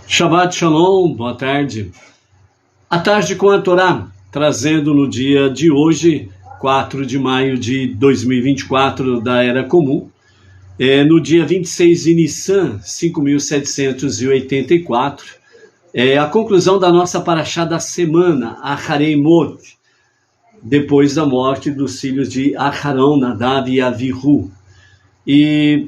Shabbat Shalom, boa tarde. A tarde com a Torá, trazendo no dia de hoje, 4 de maio de 2024 da Era Comum, no dia 26 de Nissan, 5784, a conclusão da nossa paraxá da semana, Acharei Mot, depois da morte dos filhos de Aharon, Nadav e Avihu. E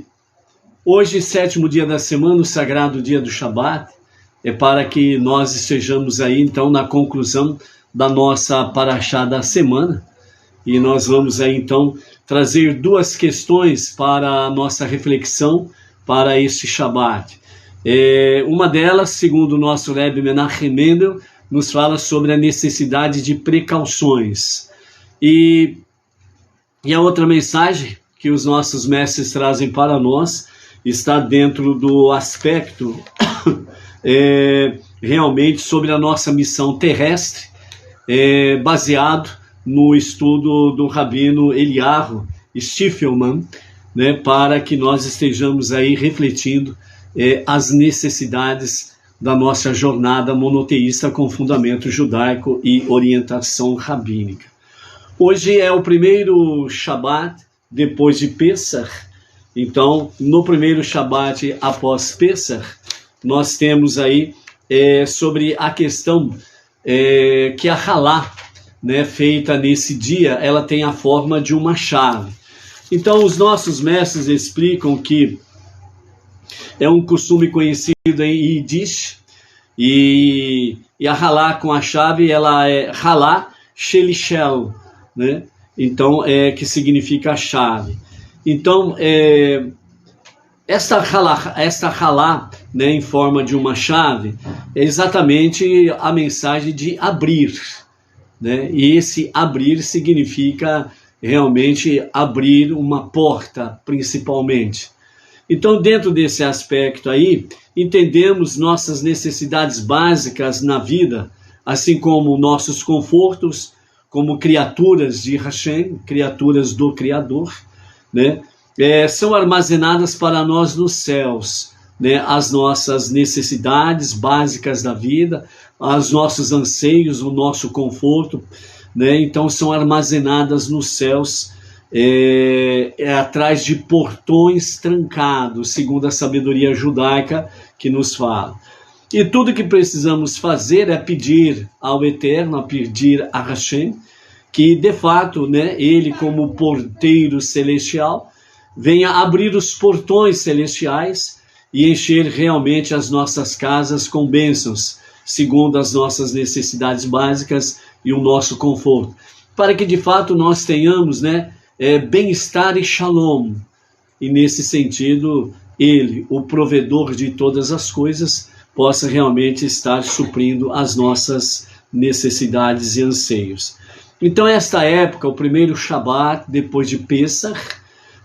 hoje, sétimo dia da semana, o sagrado dia do Shabat, é para que nós estejamos aí, então, na conclusão da nossa paraxá da semana. E nós vamos aí, então, trazer duas questões para a nossa reflexão para este Shabat. Uma delas, segundo o nosso Rebbe Menachem Mendel, nos fala sobre a necessidade de precauções. E a outra mensagem que os nossos mestres trazem para nós está dentro do aspecto realmente sobre a nossa missão terrestre, baseado no estudo do Rabino Eliyahu Stiffelman, né, para que nós estejamos aí refletindo as necessidades da nossa jornada monoteísta com fundamento judaico e orientação rabínica. Hoje é o primeiro Shabat depois de Pesach. Então, no primeiro Shabat após Pesach, nós temos aí sobre a questão que a halá, né, feita nesse dia, ela tem a forma de uma chave. Então, os nossos mestres explicam que é um costume conhecido em Yiddish, e a halá com a chave, ela é halá shelishel, né? Então, que significa chave. Então, esta halá, né, em forma de uma chave, é exatamente a mensagem de abrir, né? E esse abrir significa realmente abrir uma porta, principalmente. Então, dentro desse aspecto aí, entendemos nossas necessidades básicas na vida, assim como nossos confortos, como criaturas de Hashem, criaturas do Criador, né? São armazenadas para nós nos céus, né? As nossas necessidades básicas da vida, os nossos anseios, o nosso conforto, né? Então são armazenadas nos céus, atrás de portões trancados, segundo a sabedoria judaica que nos fala. E tudo que precisamos fazer é pedir ao Eterno, a pedir a Hashem, que de fato, né, ele como porteiro celestial, venha abrir os portões celestiais e encher realmente as nossas casas com bênçãos, segundo as nossas necessidades básicas e o nosso conforto, para que de fato nós tenhamos, né, bem-estar e shalom. E nesse sentido, ele, o provedor de todas as coisas, possa realmente estar suprindo as nossas necessidades e anseios. Então, esta época, o primeiro Shabat, depois de Pesach,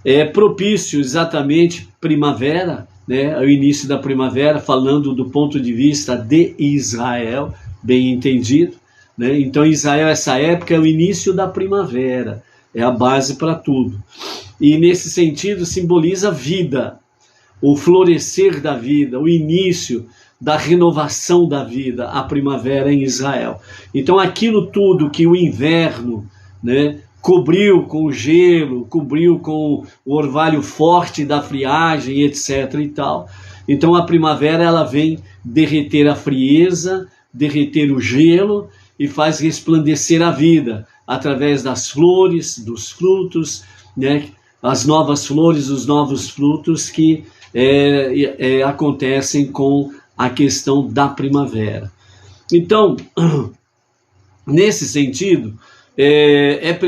é propício exatamente primavera, né, o início da primavera, falando do ponto de vista de Israel, bem entendido, né? Então, Israel, essa época, é o início da primavera, é a base para tudo. E, nesse sentido, simboliza a vida, o florescer da vida, o início da renovação da vida, a primavera em Israel. Então, aquilo tudo que o inverno, né, cobriu com gelo, cobriu com o orvalho forte da friagem, etc. e tal. Então, a primavera, ela vem derreter a frieza, derreter o gelo e faz resplandecer a vida através das flores, dos frutos, né, as novas flores, os novos frutos que acontecem com a questão da primavera. Então, nesse sentido, é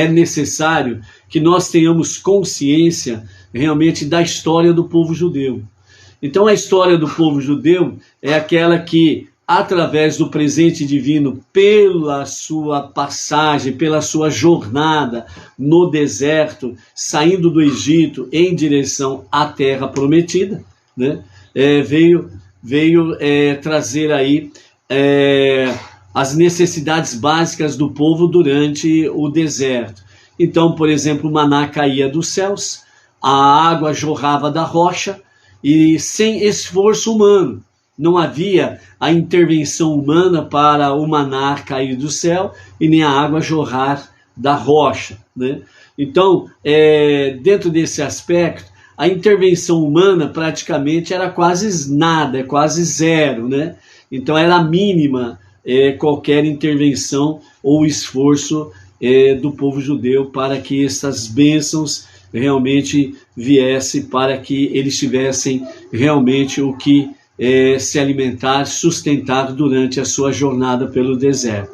necessário que nós tenhamos consciência realmente da história do povo judeu. Então, a história do povo judeu é aquela que, através do presente divino, pela sua passagem, pela sua jornada no deserto, saindo do Egito em direção à terra prometida, né? Veio trazer aí as necessidades básicas do povo durante o deserto. Então, por exemplo, o maná caía dos céus, a água jorrava da rocha, e sem esforço humano. Não havia a intervenção humana para o maná cair do céu e nem a água jorrar da rocha, né? Então, dentro desse aspecto, a intervenção humana praticamente era quase nada, quase zero, né? Então era mínima qualquer intervenção ou esforço do povo judeu para que essas bênçãos realmente viessem, para que eles tivessem realmente o que se alimentar, sustentar durante a sua jornada pelo deserto.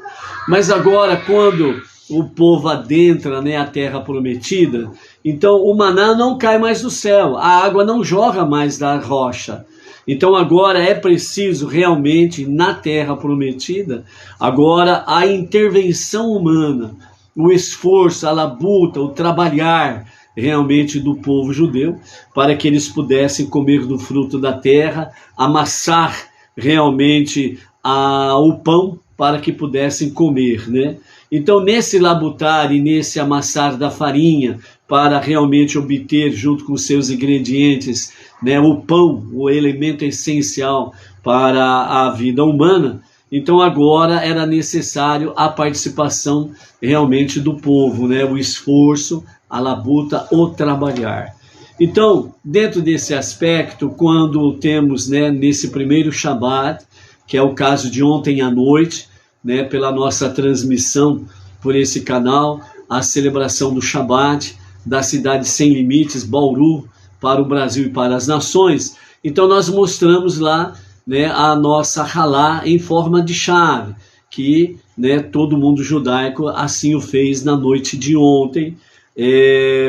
Mas agora, quando o povo adentra, né, a terra prometida, então o maná não cai mais do céu, a água não jorra mais da rocha. Então agora é preciso realmente, na terra prometida, agora a intervenção humana, o esforço, a labuta, o trabalhar realmente do povo judeu, para que eles pudessem comer do fruto da terra, amassar realmente o pão para que pudessem comer, né? Então, nesse labutar e nesse amassar da farinha, para realmente obter, junto com seus ingredientes, né, o pão, o elemento essencial para a vida humana, então agora era necessário a participação realmente do povo, né, o esforço, a labuta, o trabalhar. Então, dentro desse aspecto, quando temos, né, nesse primeiro Shabat, que é o caso de ontem à noite, né, pela nossa transmissão por esse canal, a celebração do Shabat, da cidade sem limites, Bauru, para o Brasil e para as nações. Então nós mostramos lá, né, a nossa halá em forma de chave, que, né, todo mundo judaico assim o fez na noite de ontem,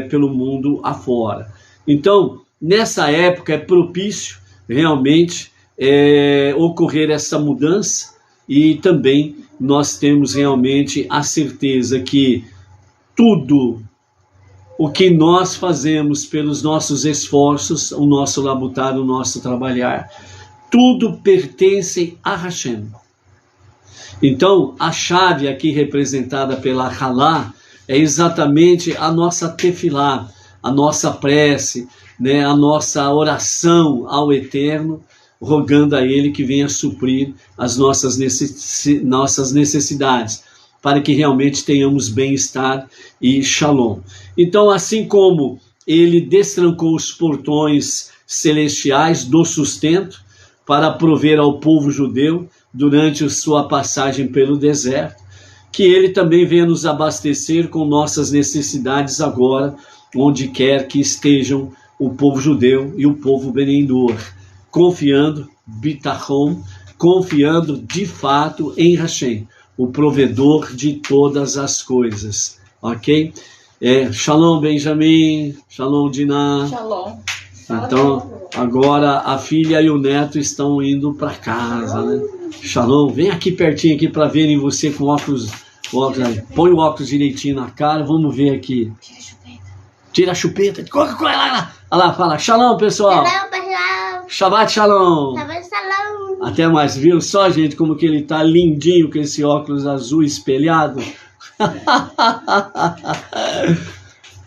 pelo mundo afora. Então, nessa época é propício realmente ocorrer essa mudança, e também nós temos realmente a certeza que tudo o que nós fazemos pelos nossos esforços, o nosso labutar, o nosso trabalhar, tudo pertence a Hashem. Então, a chave aqui representada pela halá é exatamente a nossa tefilá, a nossa prece, né, a nossa oração ao Eterno, rogando a Ele que venha suprir as nossas necessidades, para que realmente tenhamos bem-estar e shalom. Então, assim como Ele destrancou os portões celestiais do sustento para prover ao povo judeu durante a sua passagem pelo deserto, que Ele também venha nos abastecer com nossas necessidades agora, onde quer que estejam o povo judeu e o povo benendor, confiando, bitachon, confiando de fato em Hashem, o provedor de todas as coisas, ok? Shalom, Benjamin, shalom, Diná. Shalom. Então, agora a filha e o neto estão indo para casa, né? Shalom, vem aqui pertinho aqui para verem você com óculos aí. Põe o óculos direitinho na cara, vamos ver aqui. Tira a chupeta. Olha lá, fala. Shalom, pessoal. Shalom, pessoal. Shabbat shalom. Shabbat shalom. Até mais, viu? Só, gente, como que ele tá lindinho com esse óculos azul espelhado.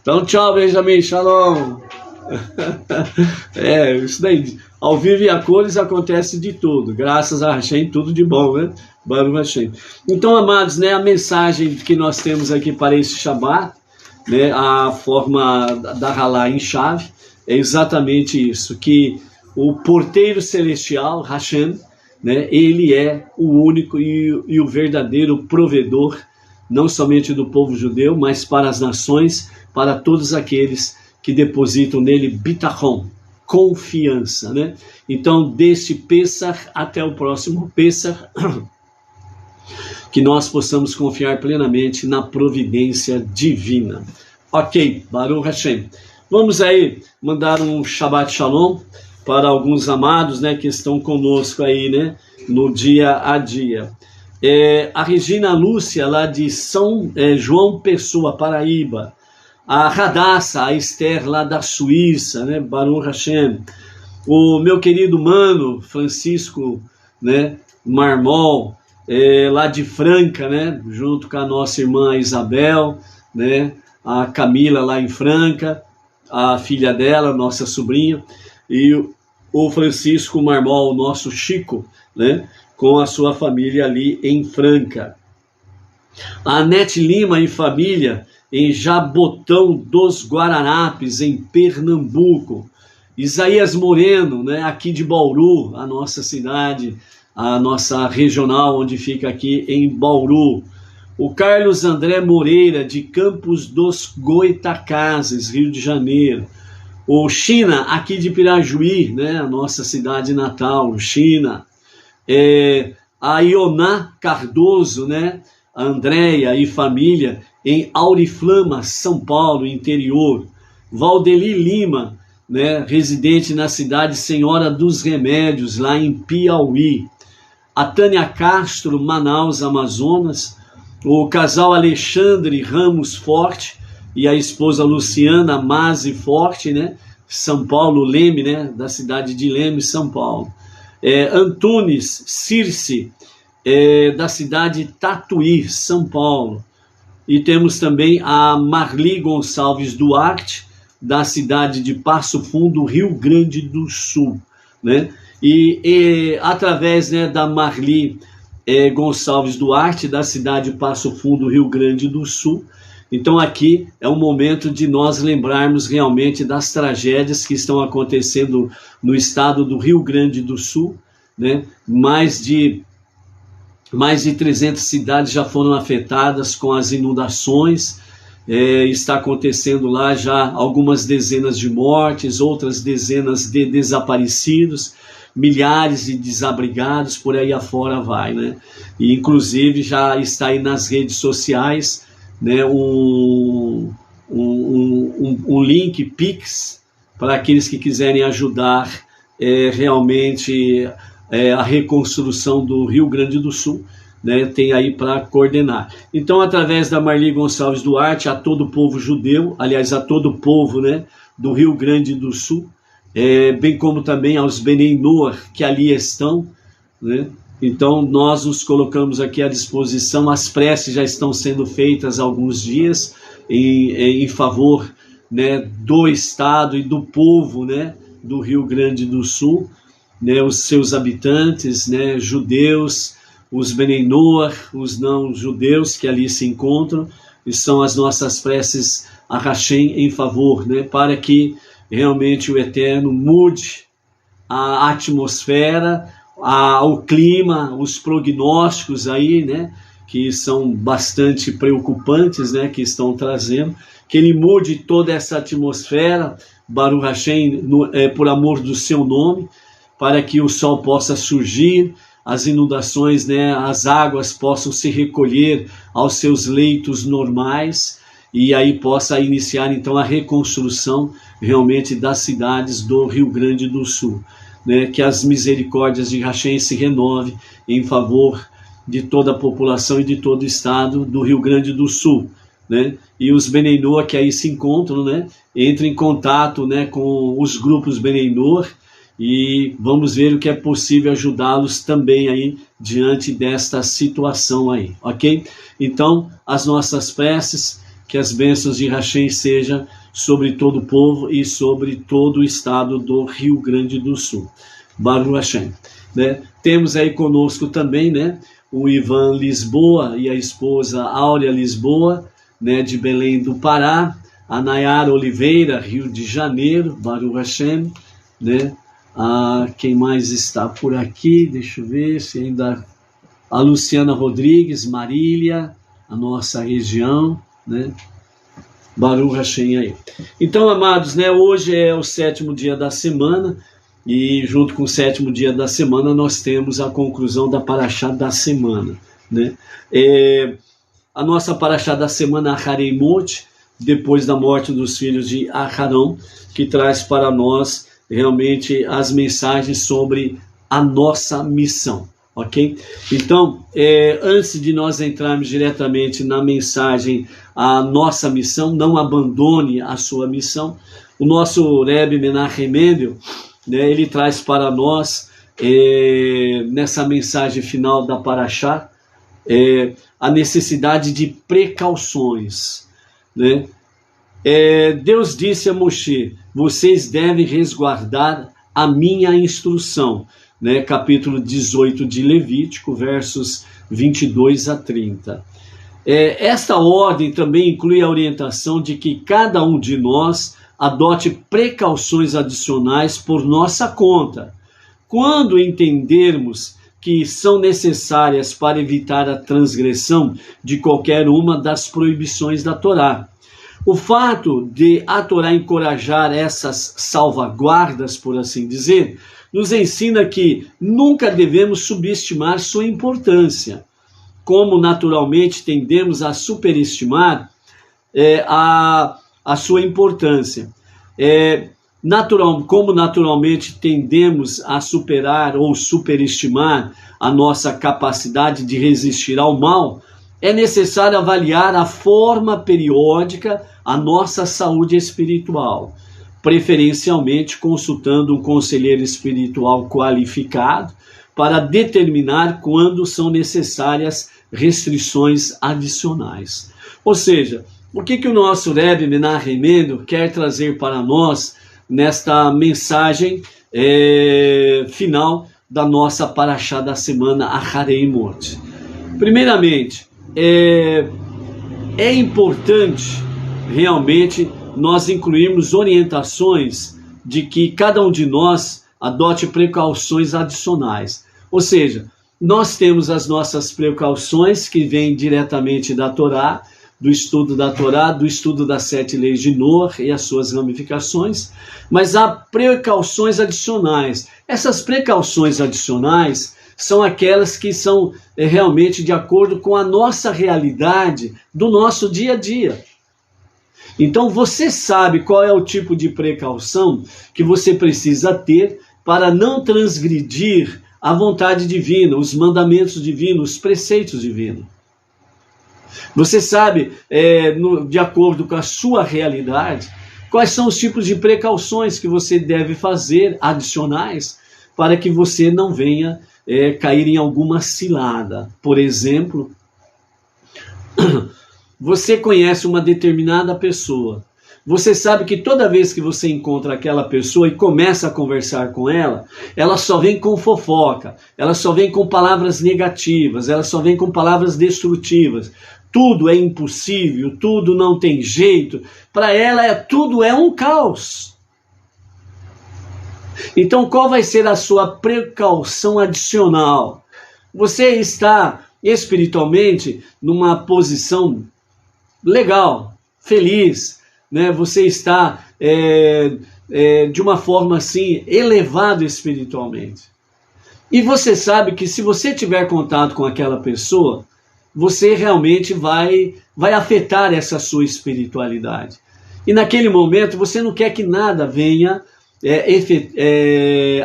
Então, tchau, Benjamin. Shalom. Isso daí. Ao vivo e a cores acontece de tudo. Graças a Hashem, tudo de bom, né? Baruch Hashem. Então, amados, né, a mensagem que nós temos aqui para esse Shabat, né, a forma da halá em chave, é exatamente isso, que o porteiro celestial, Hashem, né, ele é o único e o verdadeiro provedor, não somente do povo judeu, mas para as nações, para todos aqueles que depositam nele bitachon, confiança, né? Então, deste Pessach até o próximo Pessach, que nós possamos confiar plenamente na providência divina. Ok, Baruch Hashem. Vamos aí mandar um Shabbat Shalom para alguns amados, né, que estão conosco aí, né, no dia a dia. A Regina Lúcia, lá de São João Pessoa, Paraíba. A Radassa, a Esther, lá da Suíça, né, Baruch Hashem. O meu querido mano, Francisco, né, Marmol, lá de Franca, né, junto com a nossa irmã Isabel, né, a Camila lá em Franca, a filha dela, nossa sobrinha, e o Francisco Marmol, o nosso Chico, né, com a sua família ali em Franca. A Anete Lima e família em Jabotão dos Guararapes, em Pernambuco. Isaías Moreno, né, aqui de Bauru, a nossa cidade, a nossa regional, onde fica aqui em Bauru. O Carlos André Moreira, de Campos dos Goitacazes, Rio de Janeiro. O China, aqui de Pirajuí, né, a nossa cidade natal, China. A Ioná Cardoso, né, a Andréia e família, em Auriflama, São Paulo, interior. Valdeli Lima, né, residente na cidade Senhora dos Remédios, lá em Piauí. A Tânia Castro, Manaus, Amazonas. O casal Alexandre Ramos Forte e a esposa Luciana Mazzi Forte, né, São Paulo, Leme, né, da cidade de Leme, São Paulo. Antunes Circe, da cidade Tatuí, São Paulo. E temos também a Marli Gonçalves Duarte, da cidade de Passo Fundo, Rio Grande do Sul, né? E através, né, da Marli Gonçalves Duarte, da cidade de Passo Fundo, Rio Grande do Sul. Então aqui é um momento de nós lembrarmos realmente das tragédias que estão acontecendo no estado do Rio Grande do Sul, né? Mais de 300 cidades já foram afetadas com as inundações. Está acontecendo lá já algumas dezenas de mortes, outras dezenas de desaparecidos, milhares de desabrigados, por aí afora vai, né? E inclusive já está aí nas redes sociais, né, um link Pix para aqueles que quiserem ajudar realmente a reconstrução do Rio Grande do Sul, né, tem aí para coordenar. Então, através da Marli Gonçalves Duarte, a todo o povo judeu, aliás, a todo o povo, né, do Rio Grande do Sul, bem como também aos Benei Noach que ali estão, né? Então, nós nos colocamos aqui à disposição. As preces já estão sendo feitas há alguns dias em favor, né, do Estado e do povo, né, do Rio Grande do Sul, né, os seus habitantes, né, judeus, os Benei Noach, os não-judeus que ali se encontram, e são as nossas preces a Hashem em favor, né, para que realmente o Eterno mude a atmosfera, o clima, os prognósticos aí, né, que são bastante preocupantes, né, que estão trazendo, que ele mude toda essa atmosfera, Baruch Hashem, por amor do seu nome, para que o sol possa surgir, as inundações, né, as águas possam se recolher aos seus leitos normais, e aí possa iniciar então a reconstrução realmente das cidades do Rio Grande do Sul. Né, que as misericórdias de Hashem se renove em favor de toda a população e de todo o estado do Rio Grande do Sul, né? E os Benei Noach que aí se encontram, né, entrem em contato, né, com os grupos Benei Noach e vamos ver o que é possível ajudá-los também aí diante desta situação aí, ok? Então, as nossas preces, que as bênçãos de Hashem sejam sobre todo o povo e sobre todo o estado do Rio Grande do Sul. Baruch Hashem. Né? Temos aí conosco também, né, o Ivan Lisboa e a esposa Áurea Lisboa, né, de Belém do Pará, a Nayara Oliveira, Rio de Janeiro, Baruch Hashem, né? Quem mais está por aqui? Deixa eu ver se ainda... A Luciana Rodrigues, Marília, a nossa região, né? Baruch Hashem aí. Então, amados, né, hoje é o 7º dia da semana e junto com o 7º dia da semana nós temos a conclusão da Parashá da semana, né? A nossa Parashá da semana, Ahareimot, depois da morte dos filhos de Aharon, que traz para nós realmente as mensagens sobre a nossa missão. Ok? Então, antes de nós entrarmos diretamente na mensagem, a nossa missão, não abandone a sua missão, o nosso Rebbe Menachem Mendel, né, ele traz para nós, nessa mensagem final da Parashá, a necessidade de precauções, né? Deus disse a Moshe: vocês devem resguardar a minha instrução, né? Capítulo 18 de Levítico, versos 22 a 30. Esta ordem também inclui a orientação de que cada um de nós adote precauções adicionais por nossa conta, quando entendermos que são necessárias para evitar a transgressão de qualquer uma das proibições da Torá. O fato de a Torá encorajar essas salvaguardas, por assim dizer, nos ensina que nunca devemos subestimar sua importância, como naturalmente tendemos a superestimar a sua importância. Como naturalmente tendemos a superar ou superestimar a nossa capacidade de resistir ao mal, é necessário avaliar a forma periódica a nossa saúde espiritual, preferencialmente consultando um conselheiro espiritual qualificado para determinar quando são necessárias restrições adicionais. Ou seja, o que o nosso Rebbe Menahem Mendel quer trazer para nós nesta mensagem final da nossa Parashá da semana, Acharei Mot? Primeiramente, é importante realmente nós incluirmos orientações de que cada um de nós adote precauções adicionais. Ou seja, nós temos as nossas precauções que vêm diretamente da Torá, do estudo da Torá, do estudo das 7 leis de Noah e as suas ramificações, mas há precauções adicionais. Essas precauções adicionais são aquelas que são realmente de acordo com a nossa realidade do nosso dia a dia. Então você sabe qual é o tipo de precaução que você precisa ter para não transgredir a vontade divina, os mandamentos divinos, os preceitos divinos. Você sabe, de acordo com a sua realidade, quais são os tipos de precauções que você deve fazer, adicionais, para que você não venha cair em alguma cilada. Por exemplo, você conhece uma determinada pessoa. Você sabe que toda vez que você encontra aquela pessoa e começa a conversar com ela, ela só vem com fofoca, ela só vem com palavras negativas, ela só vem com palavras destrutivas. Tudo é impossível, tudo não tem jeito. Para ela, tudo é um caos. Então, qual vai ser a sua precaução adicional? Você está espiritualmente numa posição legal, feliz, né? Você está de uma forma assim elevado espiritualmente. E você sabe que se você tiver contato com aquela pessoa, você realmente vai afetar essa sua espiritualidade. E naquele momento você não quer que nada venha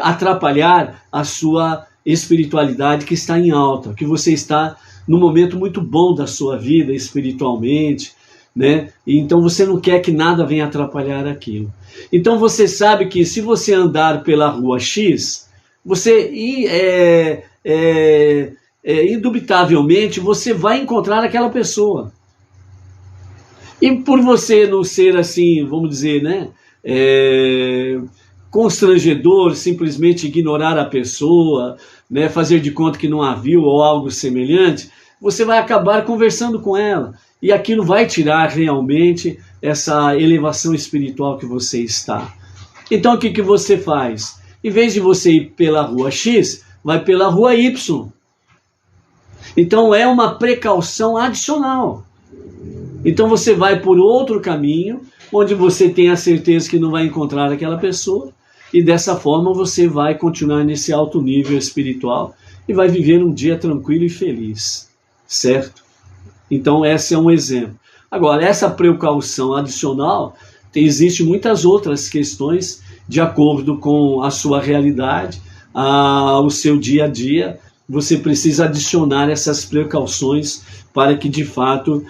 atrapalhar a sua espiritualidade que está em alta, que você está num momento muito bom da sua vida espiritualmente, né? E então você não quer que nada venha atrapalhar aquilo. Então você sabe que se você andar pela rua X, você indubitavelmente você vai encontrar aquela pessoa. E por você não ser assim, vamos dizer, né, constrangedor, simplesmente ignorar a pessoa, né, fazer de conta que não a viu ou algo semelhante, você vai acabar conversando com ela. E aquilo vai tirar realmente essa elevação espiritual que você está. Então o que você faz? Em vez de você ir pela rua X, vai pela rua Y. Então é uma precaução adicional. Então você vai por outro caminho, onde você tem a certeza que não vai encontrar aquela pessoa, e dessa forma você vai continuar nesse alto nível espiritual e vai viver um dia tranquilo e feliz, certo? Então esse é um exemplo. Agora, essa precaução adicional, existem muitas outras questões de acordo com a sua realidade, o seu dia a dia. Você precisa adicionar essas precauções para que de fato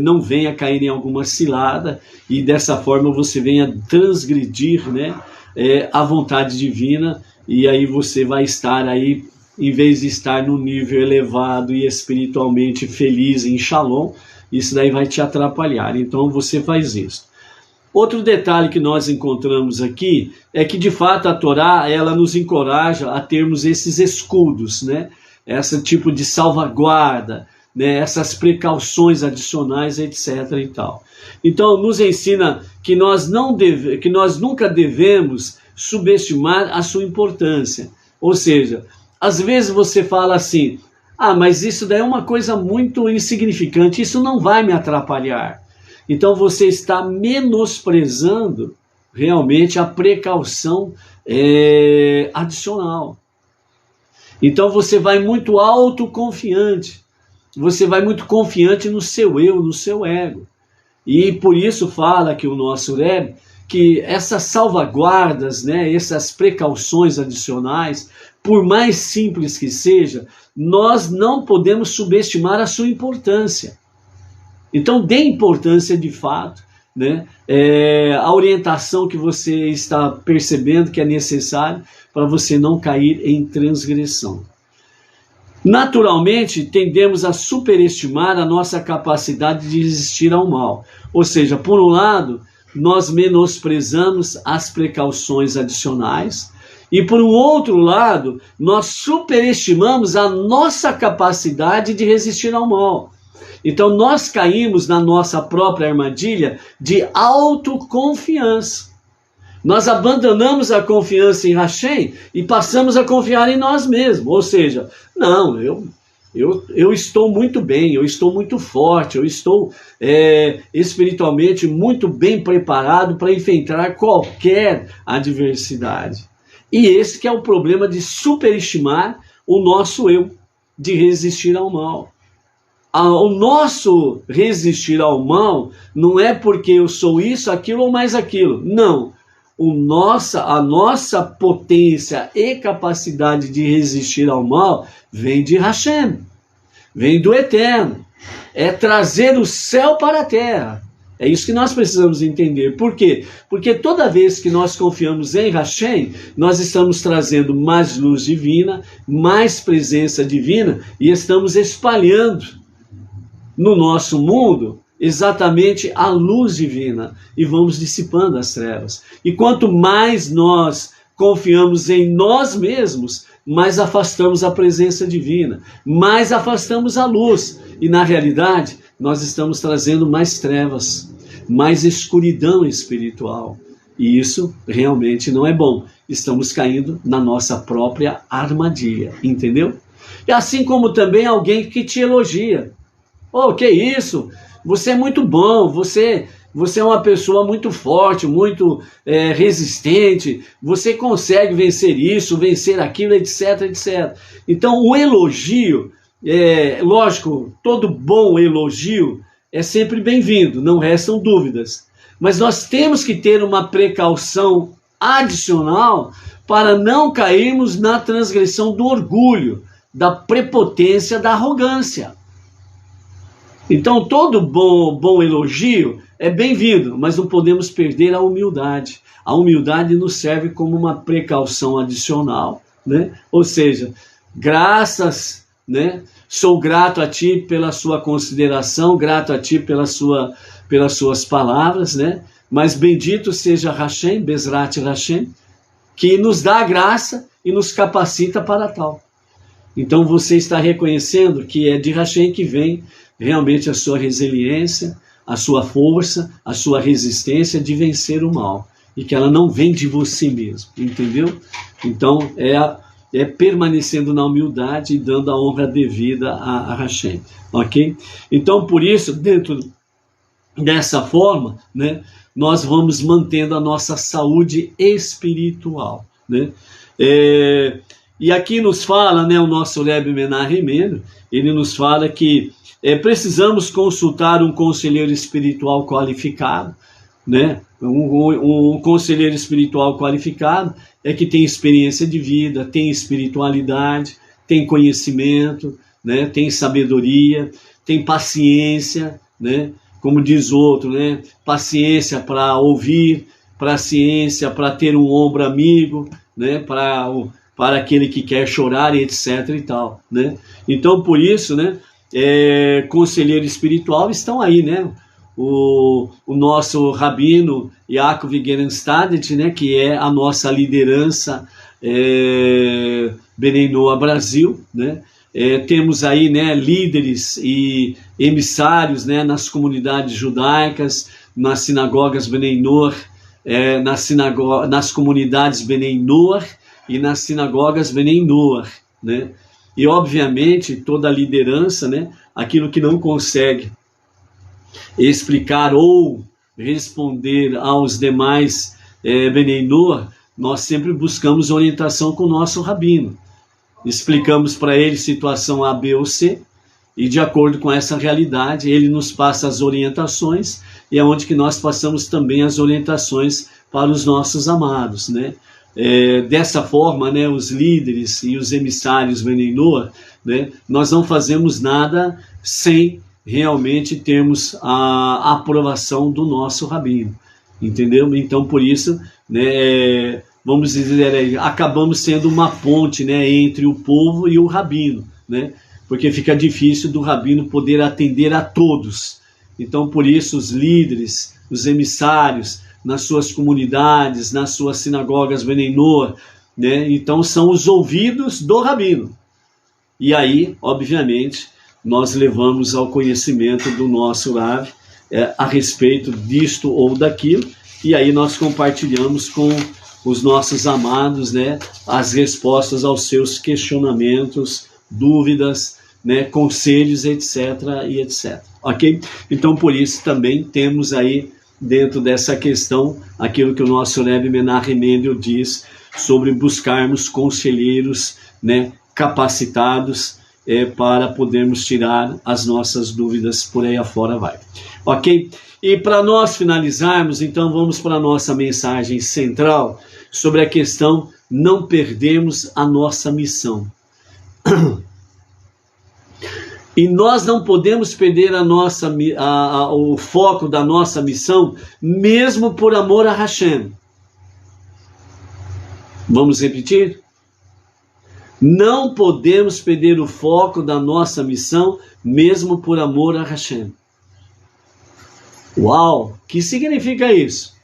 não venha cair em alguma cilada e dessa forma você venha transgredir, né, a vontade divina, e aí você vai estar aí, em vez de estar no nível elevado e espiritualmente feliz em Shalom, isso daí vai te atrapalhar. Então você faz isso. Outro detalhe que nós encontramos aqui é que, de fato, a Torá, ela nos encoraja a termos esses escudos, né? Esse tipo de salvaguarda, né? Essas precauções adicionais, etc. e tal. Então, nos ensina que nós nunca devemos subestimar a sua importância. Ou seja, às vezes você fala assim, mas isso daí é uma coisa muito insignificante, isso não vai me atrapalhar. Então você está menosprezando realmente a precaução adicional. Então você vai muito autoconfiante, você vai muito confiante no seu eu, no seu ego. E por isso fala que o nosso Rebbe, que essas salvaguardas, né, essas precauções adicionais, por mais simples que seja, nós não podemos subestimar a sua importância. Então dê importância de fato, né, a orientação que você está percebendo que é necessária para você não cair em transgressão. Naturalmente, tendemos a superestimar a nossa capacidade de resistir ao mal. Ou seja, por um lado, nós menosprezamos as precauções adicionais, e por um outro lado, nós superestimamos a nossa capacidade de resistir ao mal. Então nós caímos na nossa própria armadilha de autoconfiança. Nós abandonamos a confiança em Hashem e passamos a confiar em nós mesmos. Ou seja, não, eu estou muito bem, eu estou muito forte, eu estou espiritualmente muito bem preparado para enfrentar qualquer adversidade. E esse que é o problema de superestimar o nosso eu, de resistir ao mal. O nosso resistir ao mal não é porque eu sou isso, aquilo ou mais aquilo. Não. A nossa potência e capacidade de resistir ao mal vem de Hashem, vem do Eterno. É trazer o céu para a terra. É isso que nós precisamos entender. Por quê? Porque toda vez que nós confiamos em Hashem, nós estamos trazendo mais luz divina, mais presença divina e estamos espalhando no nosso mundo exatamente a luz divina e vamos dissipando as trevas. E quanto mais nós confiamos em nós mesmos, mais afastamos a presença divina, mais afastamos a luz. E na realidade, nós estamos trazendo mais trevas, mais escuridão espiritual. E isso realmente não é bom. Estamos caindo na nossa própria armadilha, entendeu? E assim como também alguém que te elogia. Oh, que isso? Você é muito bom, você é uma pessoa muito forte, muito resistente, você consegue vencer isso, vencer aquilo, etc, etc. Então o elogio, lógico, todo bom elogio é sempre bem-vindo, não restam dúvidas. Mas nós temos que ter uma precaução adicional para não cairmos na transgressão do orgulho, da prepotência, da arrogância. Então todo bom elogio é bem-vindo, mas não podemos perder a humildade. A humildade nos serve como uma precaução adicional, né? Ou seja, graças, né? Sou grato a ti pela sua consideração, grato a ti pelas suas palavras, né? Mas bendito seja Hashem, Bezrat Hashem, que nos dá a graça e nos capacita para tal. Então você está reconhecendo que é de Hashem que vem realmente a sua resiliência, a sua força, a sua resistência de vencer o mal. E que ela não vem de você mesmo, entendeu? Então é permanecendo na humildade e dando a honra devida a Hashem, ok? Então por isso, dentro dessa forma, né, nós vamos mantendo a nossa saúde espiritual, né? E aqui nos fala, né, o nosso Rebbe Menahem Mendel, ele nos fala que precisamos consultar um conselheiro espiritual qualificado, né? Um conselheiro espiritual qualificado é que tem experiência de vida, tem espiritualidade, tem conhecimento, né? Tem sabedoria, tem paciência, né? Como diz outro, né? Paciência para ouvir, paciência para ter um ombro amigo, né? Para aquele que quer chorar, etc. e tal, né? Então, por isso, né? Conselheiro espiritual estão aí, né? o nosso rabino Yaakov Gerenstadt, né, que é a nossa liderança Bnei Noach Brasil, né? Temos aí, né, líderes e emissários, né, nas comunidades judaicas, nas sinagogas Bnei Noach, nas comunidades Bnei Noach e nas sinagogas Bnei Noach, né? E obviamente toda a liderança, né, aquilo que não consegue explicar ou responder aos demais Bnei Noach, nós sempre buscamos orientação com o nosso rabino. Explicamos para ele situação A, B ou C, e de acordo com essa realidade, ele nos passa as orientações, e é onde que nós passamos também as orientações para os nossos amados, né? Dessa forma, né, os líderes e os emissários Bnei Noach, né, nós não fazemos nada sem realmente termos a aprovação do nosso rabino, entendeu? Então, por isso, né, vamos dizer, acabamos sendo uma ponte, né, entre o povo e o rabino, né, porque fica difícil do rabino poder atender a todos. Então, por isso, os líderes, os emissários, nas suas comunidades, nas suas sinagogas Bnei Noach, né, então são os ouvidos do rabino. E aí, obviamente, nós levamos ao conhecimento do nosso Rav a respeito disto ou daquilo, e aí nós compartilhamos com os nossos amados, né, as respostas aos seus questionamentos, dúvidas, né, conselhos, etc. e etc. Ok? Então, por isso também temos aí, dentro dessa questão, aquilo que o nosso Rebbe Menachem Mendel diz sobre buscarmos conselheiros, né, capacitados para podermos tirar as nossas dúvidas por aí afora vai. Ok? E para nós finalizarmos, então vamos para a nossa mensagem central sobre a questão não perdermos a nossa missão. E nós não podemos perder o foco da nossa missão, mesmo por amor a Hashem. Vamos repetir? Não podemos perder o foco da nossa missão, mesmo por amor a Hashem. Uau! O que significa isso?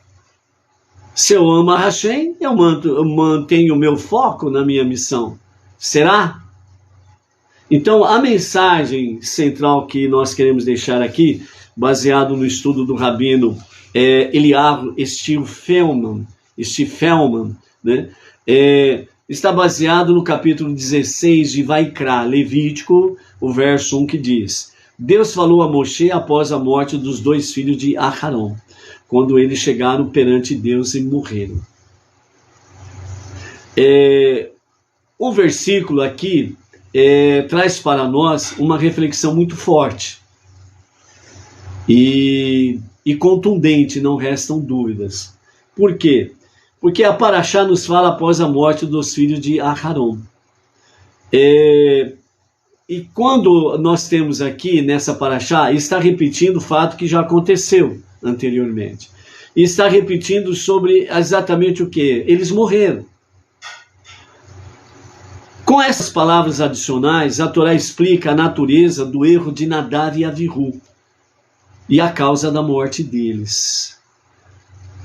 Se eu amo a Hashem, eu mantenho o meu foco na minha missão. Será? Então, a mensagem central que nós queremos deixar aqui, baseado no estudo do rabino Eliyahu Steve Feldman, né, está baseado no capítulo 16 de Vaikra, Levítico, o verso 1 que diz: Deus falou a Moshe após a morte dos 2 filhos de Aharon, quando eles chegaram perante Deus e morreram. O versículo aqui traz para nós uma reflexão muito forte e contundente, não restam dúvidas. Por quê? Porque a Parashá nos fala após a morte dos filhos de Aharon. E quando nós temos aqui nessa Parashá, está repetindo o fato que já aconteceu anteriormente. E está repetindo sobre exatamente o que? Eles morreram. Com essas palavras adicionais, a Torá explica a natureza do erro de Nadav e Avihu e a causa da morte deles.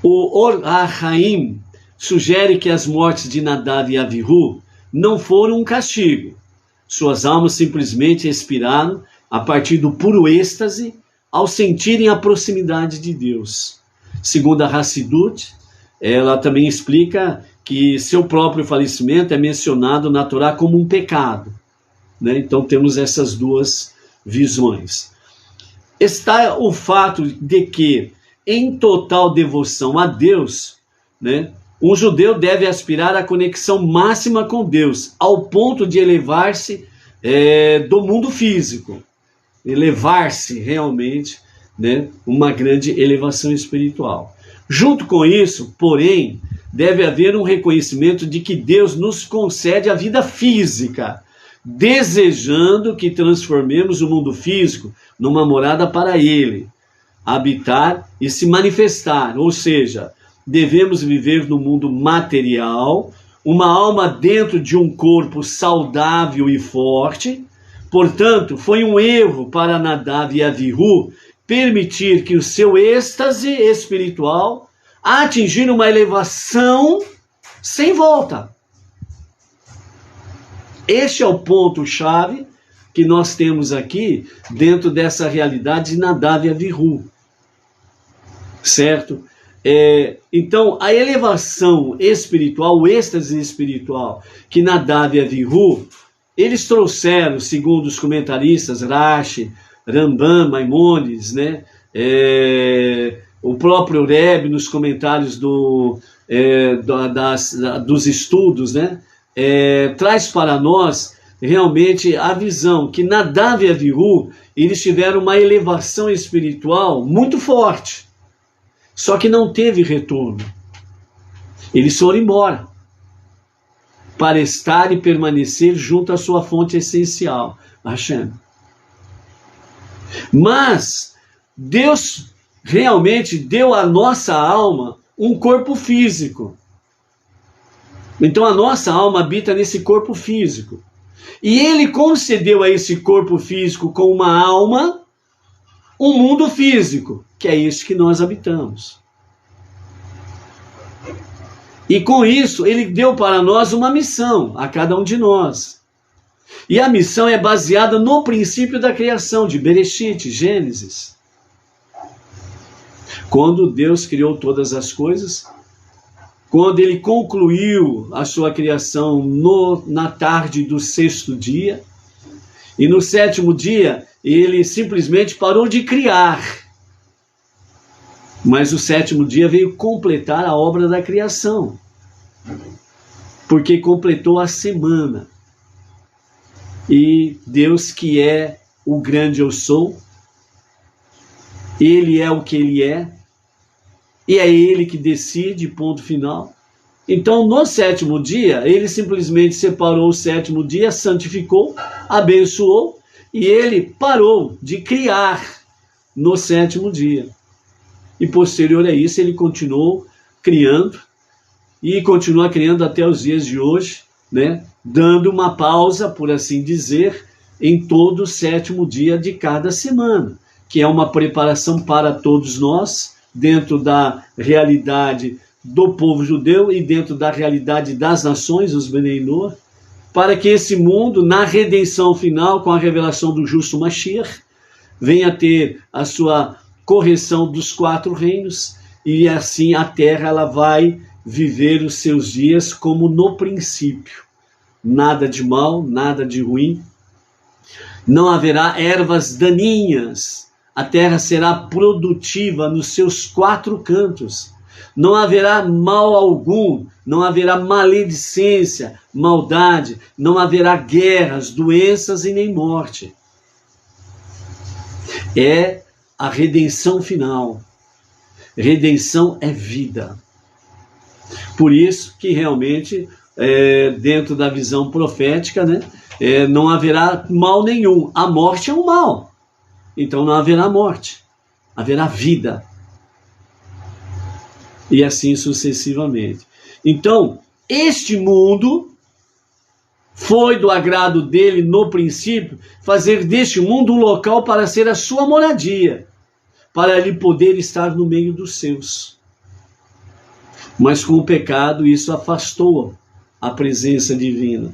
O Or HaHaim sugere que as mortes de Nadav e Avihu não foram um castigo. Suas almas simplesmente expiraram a partir do puro êxtase ao sentirem a proximidade de Deus. Segundo a Hassidut, ela também explica que seu próprio falecimento é mencionado na Torá como um pecado, né? Então temos essas duas visões. Está o fato de que, em total devoção a Deus, né, um judeu deve aspirar à conexão máxima com Deus, ao ponto de elevar-se do mundo físico, elevar-se realmente, né, uma grande elevação espiritual. Junto com isso, porém, deve haver um reconhecimento de que Deus nos concede a vida física, desejando que transformemos o mundo físico numa morada para Ele, habitar e se manifestar, ou seja, devemos viver no mundo material, uma alma dentro de um corpo saudável e forte. Portanto, foi um erro para Nadav e Avihu permitir que o seu êxtase espiritual atingir uma elevação sem volta. Este é o ponto-chave que nós temos aqui dentro dessa realidade de Nadav e Avihu. Certo? Então, a elevação espiritual, o êxtase espiritual que Nadav e Avihu, eles trouxeram, segundo os comentaristas, Rashi, Rambam, Maimonides, né? O próprio Rebbe, nos comentários dos estudos, né? Traz para nós realmente a visão que Nadav e Avihu, eles tiveram uma elevação espiritual muito forte, só que não teve retorno. Eles foram embora para estar e permanecer junto à sua fonte essencial, Hashem. Mas Deus realmente deu à nossa alma um corpo físico. Então a nossa alma habita nesse corpo físico. E Ele concedeu a esse corpo físico com uma alma, um mundo físico, que é esse que nós habitamos. E com isso, Ele deu para nós uma missão, a cada um de nós. E a missão é baseada no princípio da criação, de Bereshit, Gênesis. Quando Deus criou todas as coisas, quando Ele concluiu a sua criação na tarde do 6º dia, e no 7º dia, Ele simplesmente parou de criar. Mas o 7º dia veio completar a obra da criação, porque completou a semana. E Deus, que é o grande eu sou, Ele é o que Ele é, e é Ele que decide, ponto final. Então, no 7º dia, Ele simplesmente separou o 7º dia, santificou, abençoou, e Ele parou de criar no 7º dia. E posterior a isso, Ele continuou criando, e continua criando até os dias de hoje, né? Dando uma pausa, por assim dizer, em todo o 7º dia de cada semana, que é uma preparação para todos nós, dentro da realidade do povo judeu e dentro da realidade das nações, os Bnei Noach, para que esse mundo, na redenção final, com a revelação do justo Mashiach, venha ter a sua correção dos 4 reinos, e assim a terra ela vai viver os seus dias como no princípio. Nada de mal, nada de ruim. Não haverá ervas daninhas. A terra será produtiva nos seus 4 cantos. Não haverá mal algum, não haverá maledicência, maldade, não haverá guerras, doenças e nem morte. É a redenção final. Redenção é vida. Por isso que realmente, dentro da visão profética, né, não haverá mal nenhum. A morte é um mal. Então não haverá morte, haverá vida. E assim sucessivamente. Então, este mundo foi do agrado dele no princípio fazer deste mundo um local para ser a sua moradia, para ele poder estar no meio dos seus. Mas com o pecado isso afastou a presença divina.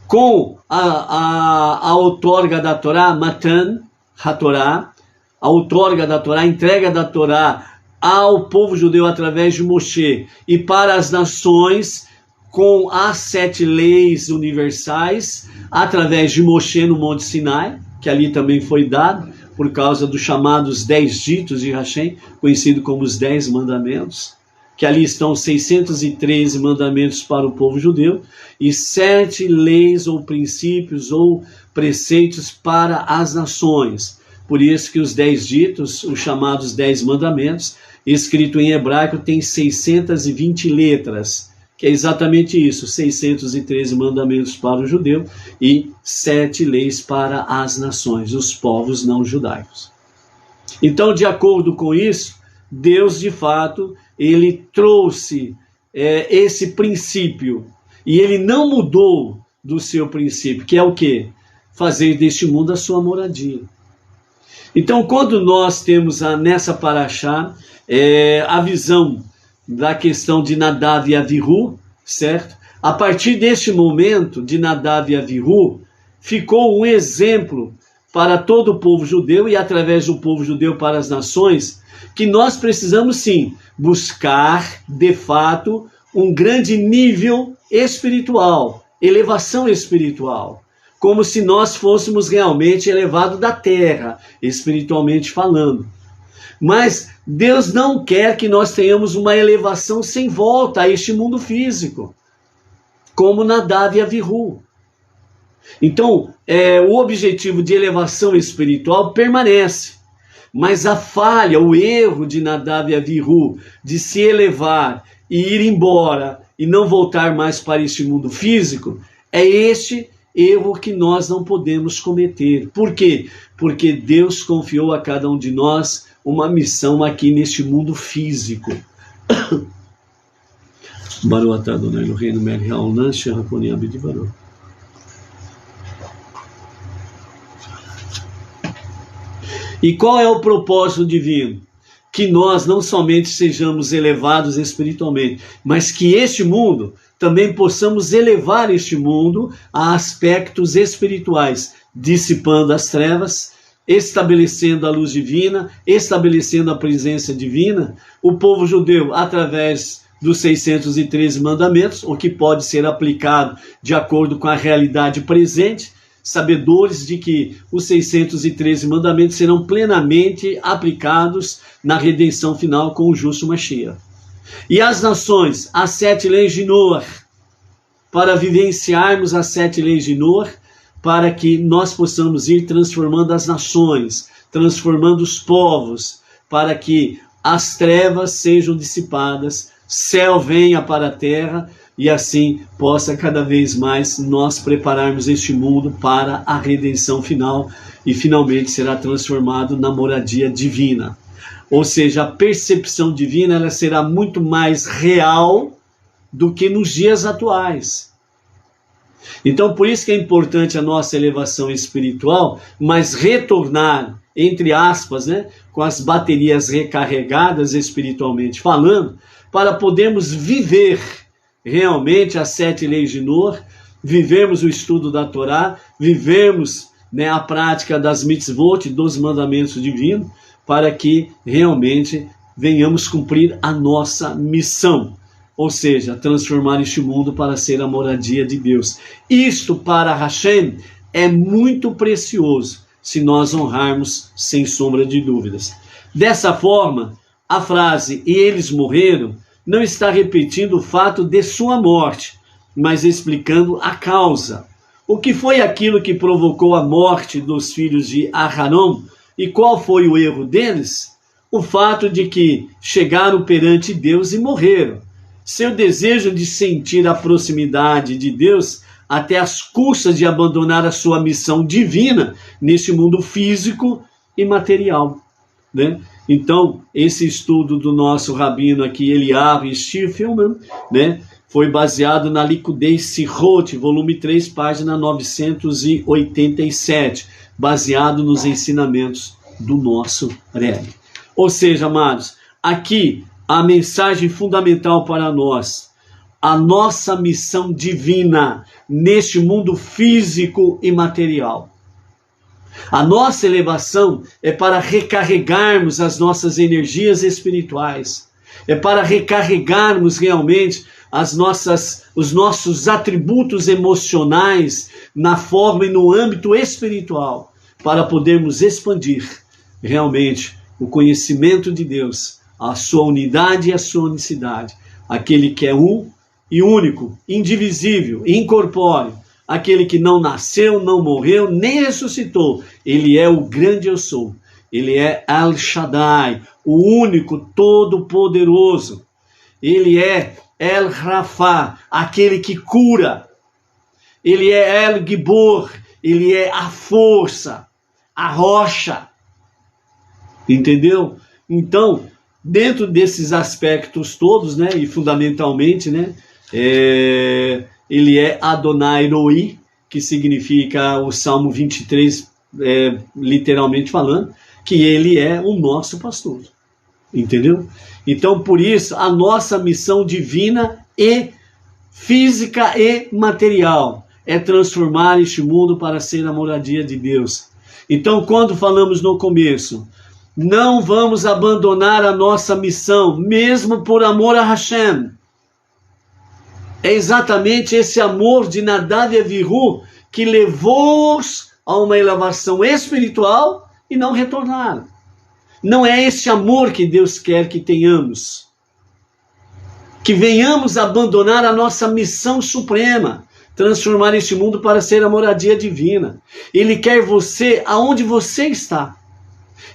Com a outorga da Torá, Matan HaTorá, a outorga da Torá, a entrega da Torá ao povo judeu através de Moshe e para as nações com as 7 leis universais através de Moshe no Monte Sinai, que ali também foi dado por causa dos chamados 10 ditos de Hashem, conhecido como os 10 mandamentos, que ali estão 613 mandamentos para o povo judeu e 7 leis ou princípios ou preceitos para as nações. Por isso que os 10 ditos, os chamados 10 mandamentos, escrito em hebraico, tem 620 letras, que é exatamente isso, 613 mandamentos para o judeu e 7 leis para as nações, os povos não judaicos. Então, de acordo com isso, Deus, de fato, ele trouxe esse princípio, e ele não mudou do seu princípio, que é o quê? Fazer deste mundo a sua moradia. Então, quando nós temos nessa paraxá a visão da questão de Nadav e Avihu, certo? A partir deste momento de Nadav e Avihu, ficou um exemplo para todo o povo judeu e através do povo judeu para as nações, que nós precisamos sim buscar, de fato, um grande nível espiritual, elevação espiritual, como se nós fôssemos realmente elevados da terra, espiritualmente falando. Mas Deus não quer que nós tenhamos uma elevação sem volta a este mundo físico, como Nadav e Avihu. Então, o objetivo de elevação espiritual permanece, mas a falha, o erro de Nadav e Avihu de se elevar e ir embora e não voltar mais para este mundo físico, é este erro que nós não podemos cometer. Por quê? Porque Deus confiou a cada um de nós uma missão aqui neste mundo físico. Baruch atah Adonai Eloheinu melech haolam asher hakol ya'abed baruch. E qual é o propósito divino? Que nós não somente sejamos elevados espiritualmente, mas que este mundo também possamos elevar este mundo a aspectos espirituais, dissipando as trevas, estabelecendo a luz divina, estabelecendo a presença divina. O povo judeu, através dos 613 mandamentos, o que pode ser aplicado de acordo com a realidade presente, sabedores de que os 613 mandamentos serão plenamente aplicados na redenção final com o justo Mashiach. E as nações, as 7 leis de Noah, para vivenciarmos as 7 leis de Noah, para que nós possamos ir transformando as nações, transformando os povos, para que as trevas sejam dissipadas, céu venha para a terra, e assim possa cada vez mais nós prepararmos este mundo para a redenção final e finalmente será transformado na moradia divina. Ou seja, a percepção divina ela será muito mais real do que nos dias atuais. Então por isso que é importante a nossa elevação espiritual, mas retornar, entre aspas, com as baterias recarregadas espiritualmente falando, para podermos viver realmente as 7 leis de Noah, vivemos o estudo da Torá, vivemos a prática das mitzvot, dos mandamentos divinos, para que realmente venhamos cumprir a nossa missão, ou seja, transformar este mundo para ser a moradia de Deus. Isto para Hashem é muito precioso, se nós honrarmos sem sombra de dúvidas. Dessa forma, a frase, e eles morreram, não está repetindo o fato de sua morte, mas explicando a causa. O que foi aquilo que provocou a morte dos filhos de Aharon e qual foi o erro deles? O fato de que chegaram perante Deus e morreram. Seu desejo de sentir a proximidade de Deus até as custas de abandonar a sua missão divina neste mundo físico e material, Então, esse estudo do nosso rabino aqui, Eliyahu Stiffelman, foi baseado na Likudei Sihot, volume 3, página 987, baseado nos ensinamentos do nosso Rebbe. Ou seja, amados, aqui a mensagem fundamental para nós, a nossa missão divina neste mundo físico e material. A nossa elevação é para recarregarmos as nossas energias espirituais, é para recarregarmos realmente os nossos atributos emocionais na forma e no âmbito espiritual, para podermos expandir realmente o conhecimento de Deus, a sua unidade e a sua unicidade, aquele que é um e único, indivisível, incorpóreo, aquele que não nasceu, não morreu, nem ressuscitou. Ele é o grande eu sou. Ele é El Shaddai, o único, todo-poderoso. Ele é El Rafa, aquele que cura. Ele é El Gibor, ele é a força, a rocha. Entendeu? Então, dentro desses aspectos todos, e fundamentalmente, ele é Adonai Roi, que significa o Salmo 23, literalmente falando, que Ele é o nosso pastor. Entendeu? Então, por isso, a nossa missão divina e física e material é transformar este mundo para ser a moradia de Deus. Então, quando falamos no começo, não vamos abandonar a nossa missão, mesmo por amor a Hashem. É exatamente esse amor de Nadav e Avihu que levou-os a uma elevação espiritual e não retornaram. Não é esse amor que Deus quer que tenhamos. Que venhamos abandonar a nossa missão suprema, transformar este mundo para ser a moradia divina. Ele quer você aonde você está.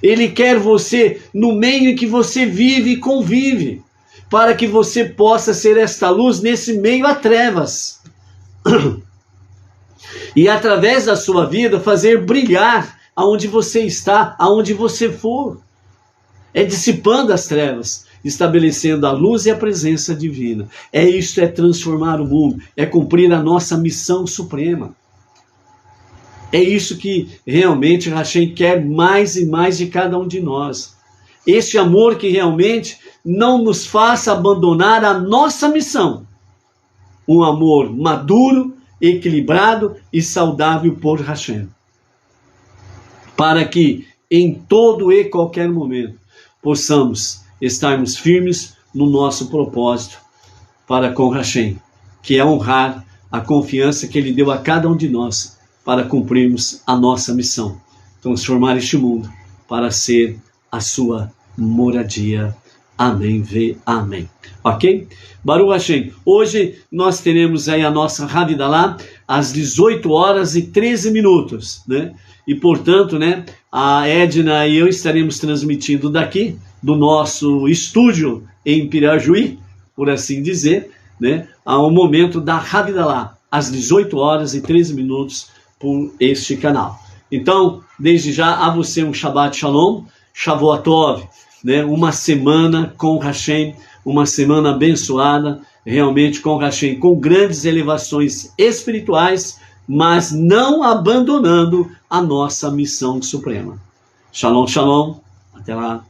Ele quer você no meio em que você vive e convive, para que você possa ser esta luz nesse meio a trevas. E através da sua vida fazer brilhar aonde você está, aonde você for. É dissipando as trevas, estabelecendo a luz e a presença divina. Isto é transformar o mundo, é cumprir a nossa missão suprema. É isso que realmente Hashem quer mais e mais de cada um de nós. Este amor que realmente não nos faça abandonar a nossa missão. Um amor maduro, equilibrado e saudável por Hashem. Para que em todo e qualquer momento possamos estarmos firmes no nosso propósito para com Hashem, que é honrar a confiança que Ele deu a cada um de nós para cumprirmos a nossa missão, transformar este mundo para ser a sua moradia. Amém, amém. Ok? Baruch Hashem. Hoje nós teremos aí a nossa Havidalah às 18h13, né? E portanto, né, a Edna e eu estaremos transmitindo daqui, do nosso estúdio em Pirajuí, por assim dizer, né, ao momento da Havidalah, às 18h13, por este canal. Então, desde já, a você um Shabbat Shalom, Shavuot Tov, né, uma semana com Hashem, uma semana abençoada, realmente com Hashem, com grandes elevações espirituais, mas não abandonando a nossa missão suprema. Shalom, shalom, até lá.